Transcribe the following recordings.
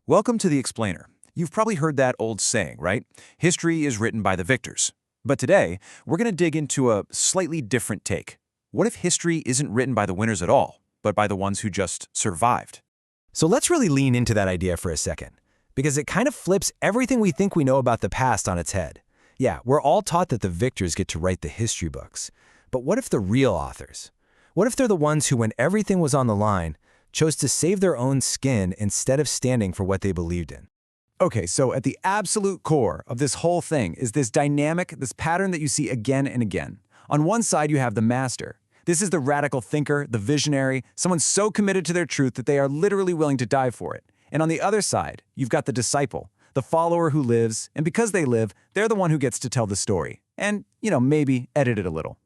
Welcome to The Explainer. You've probably heard that old saying, right? History is written by the victors. But today, we're going to dig into a slightly different take. What if history isn't written by the winners at all, but by the ones who just survived? So let's really lean into that idea for a second, because it kind of flips everything we think we know about the past on its head. Yeah, we're all taught that the victors get to write the history books. But what if the real authors? What if they're the ones who, when everything was on the line, chose to save their own skin instead of standing for what they believed in? Okay, so at the absolute core of this whole thing is this dynamic, this pattern that you see again and again. On one side, you have the master. This is the radical thinker, the visionary, someone so committed to their truth that they are literally willing to die for it. And on the other side, you've got the disciple, the follower who lives, and because they live, they're the one who gets to tell the story. And, maybe edit it a little.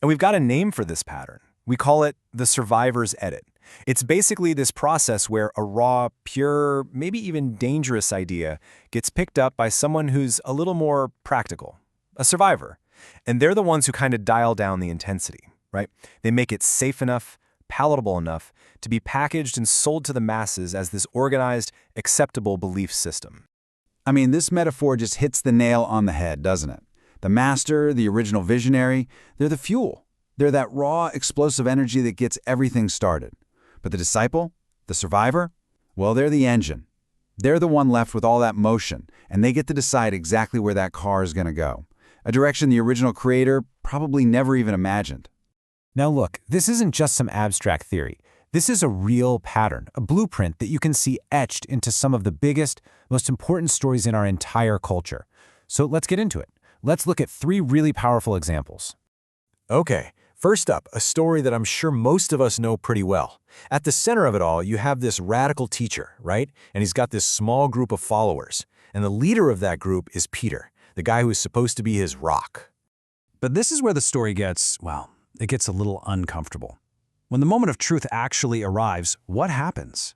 And we've got a name for this pattern. We call it the survivor's edit. It's basically this process where a raw, pure, maybe even dangerous idea gets picked up by someone who's a little more practical, a survivor. And they're the ones who kind of dial down the intensity, right? They make it safe enough, palatable enough to be packaged and sold to the masses as this organized, acceptable belief system. I mean, this metaphor just hits the nail on the head, doesn't it? The master, the original visionary, they're the fuel. They're that raw, explosive energy that gets everything started. But the disciple, the survivor, well, they're the engine. They're the one left with all that motion, and they get to decide exactly where that car is going to go. A direction the original creator probably never even imagined. Now look, this isn't just some abstract theory. This is a real pattern, a blueprint that you can see etched into some of the biggest, most important stories in our entire culture. So let's get into it. Let's look at 3 really powerful examples. Okay, first up, a story that I'm sure most of us know pretty well. At the center of it all, you have this radical teacher, right? And he's got this small group of followers. And the leader of that group is Peter, the guy who is supposed to be his rock. But this is where the story gets, well, it gets a little uncomfortable. When the moment of truth actually arrives, what happens?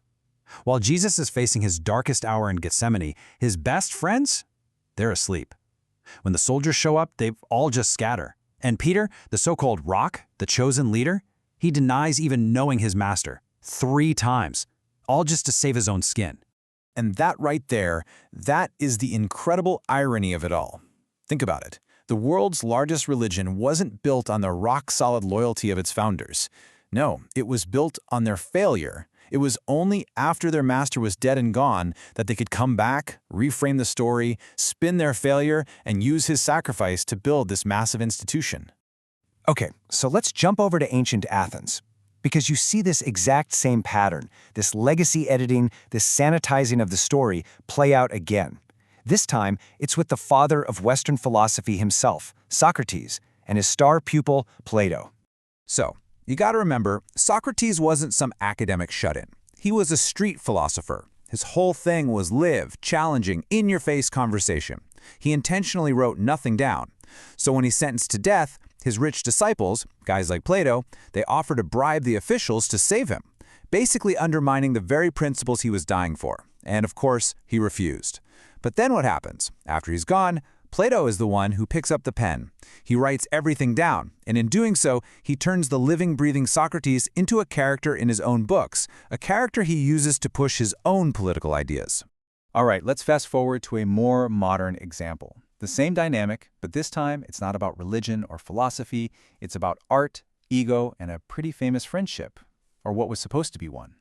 While Jesus is facing his darkest hour in Gethsemane, his best friends, they're asleep. When the soldiers show up, they all just scatter. And Peter, the so-called rock, the chosen leader, he denies even knowing his master 3 times, all just to save his own skin. And that right there, that is the incredible irony of it all. Think about it. The world's largest religion wasn't built on the rock-solid loyalty of its founders. No, it was built on their failure. It was only after their master was dead and gone that they could come back, reframe the story, spin their failure, and use his sacrifice to build this massive institution. Okay, so let's jump over to ancient Athens, because you see this exact same pattern, this legacy editing, this sanitizing of the story play out again. This time, it's with the father of Western philosophy himself, Socrates, and his star pupil, Plato. So, you gotta remember, Socrates wasn't some academic shut-in. He was a street philosopher. His whole thing was live, challenging, in-your-face conversation. He intentionally wrote nothing down. So when he's sentenced to death, his rich disciples, guys like Plato, they offer to bribe the officials to save him, basically undermining the very principles he was dying for. And of course, he refused. But then what happens? After he's gone, Plato is the one who picks up the pen. He writes everything down, and in doing so, he turns the living, breathing Socrates into a character in his own books, a character he uses to push his own political ideas. All right, let's fast forward to a more modern example. The same dynamic, but this time it's not about religion or philosophy. It's about art, ego, and a pretty famous friendship, or what was supposed to be one.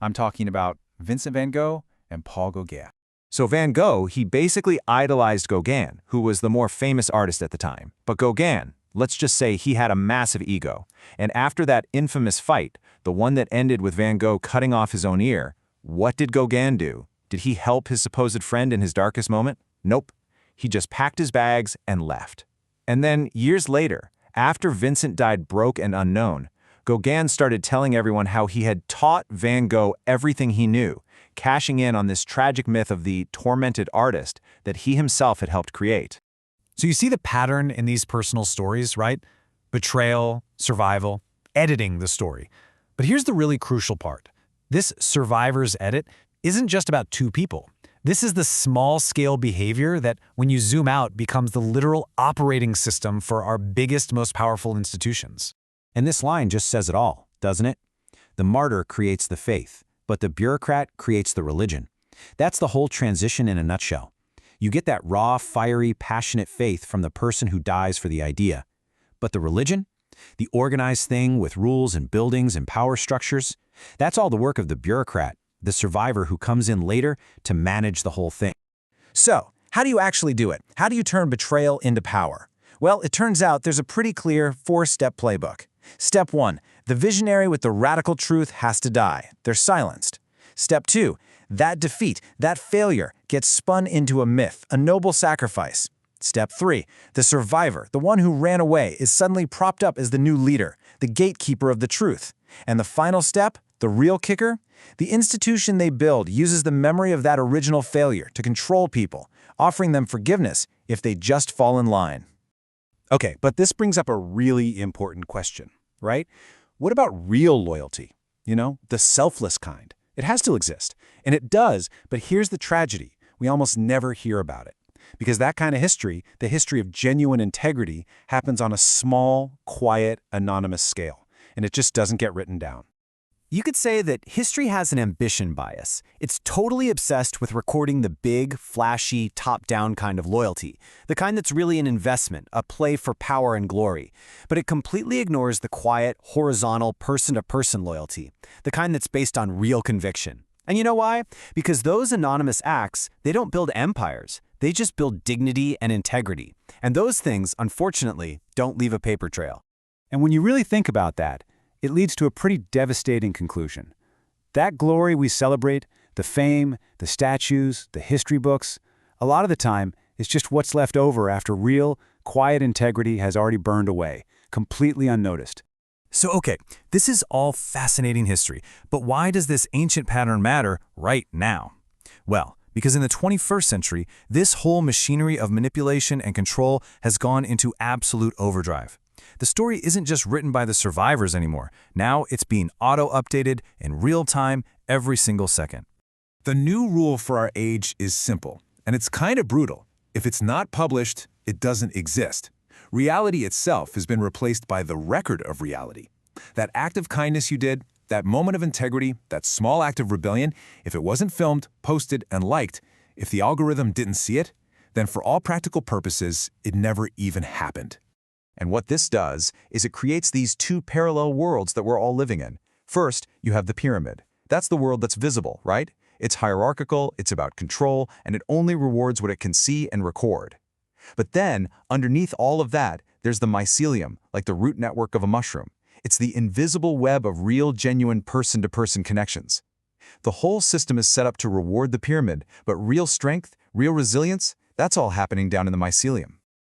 I'm talking about Vincent van Gogh and Paul Gauguin. So Van Gogh, he basically idolized Gauguin, who was the more famous artist at the time. But Gauguin, let's just say he had a massive ego. And after that infamous fight, the one that ended with Van Gogh cutting off his own ear, what did Gauguin do? Did he help his supposed friend in his darkest moment? Nope. He just packed his bags and left. And then, years later, after Vincent died broke and unknown, Gauguin started telling everyone how he had taught Van Gogh everything he knew, cashing in on this tragic myth of the tormented artist that he himself had helped create. So you see the pattern in these personal stories, right? Betrayal, survival, editing the story. But here's the really crucial part. This survivor's edit isn't just about 2 people. This is the small-scale behavior that, when you zoom out, becomes the literal operating system for our biggest, most powerful institutions. And this line just says it all, doesn't it? The martyr creates the faith, but the bureaucrat creates the religion. That's the whole transition in a nutshell. You get that raw, fiery, passionate faith from the person who dies for the idea. But the religion? The organized thing with rules and buildings and power structures? That's all the work of the bureaucrat, the survivor who comes in later to manage the whole thing. So, how do you actually do it? How do you turn betrayal into power? Well, it turns out there's a pretty clear 4-step playbook. Step 1, the visionary with the radical truth has to die. They're silenced. Step 2, that defeat, that failure, gets spun into a myth, a noble sacrifice. Step 3, the survivor, the one who ran away, is suddenly propped up as the new leader, the gatekeeper of the truth. And the final step, the real kicker? The institution they build uses the memory of that original failure to control people, offering them forgiveness if they just fall in line. Okay, but this brings up a really important question, right? What about real loyalty? You know, the selfless kind. It has to exist, and it does, but here's the tragedy. We almost never hear about it. Because that kind of history, the history of genuine integrity, happens on a small, quiet, anonymous scale, and it just doesn't get written down. You could say that history has an ambition bias. It's totally obsessed with recording the big, flashy, top-down kind of loyalty, the kind that's really an investment, a play for power and glory. But it completely ignores the quiet, horizontal, person-to-person loyalty, the kind that's based on real conviction. And you know why? Because those anonymous acts, they don't build empires. They just build dignity and integrity. And those things, unfortunately, don't leave a paper trail. And when you really think about that, it leads to a pretty devastating conclusion. That glory we celebrate, the fame, the statues, the history books, a lot of the time is just what's left over after real, quiet integrity has already burned away, completely unnoticed. So, okay, this is all fascinating history, but why does this ancient pattern matter right now? Well, because in the 21st century, this whole machinery of manipulation and control has gone into absolute overdrive. The story isn't just written by the survivors anymore. Now it's being auto-updated in real time every single second. The new rule for our age is simple, and it's kind of brutal. If it's not published, it doesn't exist. Reality itself has been replaced by the record of reality. That act of kindness you did, that moment of integrity, that small act of rebellion, if it wasn't filmed, posted, and liked, if the algorithm didn't see it, then for all practical purposes, it never even happened. And what this does is it creates these two parallel worlds that we're all living in. First, you have the pyramid. That's the world that's visible, right? It's hierarchical, it's about control, and it only rewards what it can see and record. But then, underneath all of that, there's the mycelium, like the root network of a mushroom. It's the invisible web of real, genuine person-to-person connections. The whole system is set up to reward the pyramid, but real strength, real resilience, that's all happening down in the mycelium.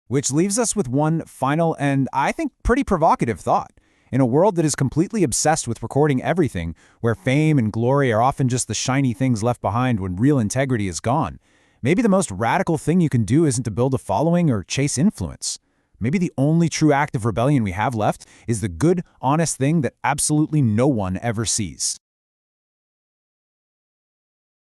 Which leaves us with one final and, I think, pretty provocative thought. In a world that is completely obsessed with recording everything, where fame and glory are often just the shiny things left behind when real integrity is gone, maybe the most radical thing you can do isn't to build a following or chase influence. Maybe the only true act of rebellion we have left is the good, honest thing that absolutely no one ever sees.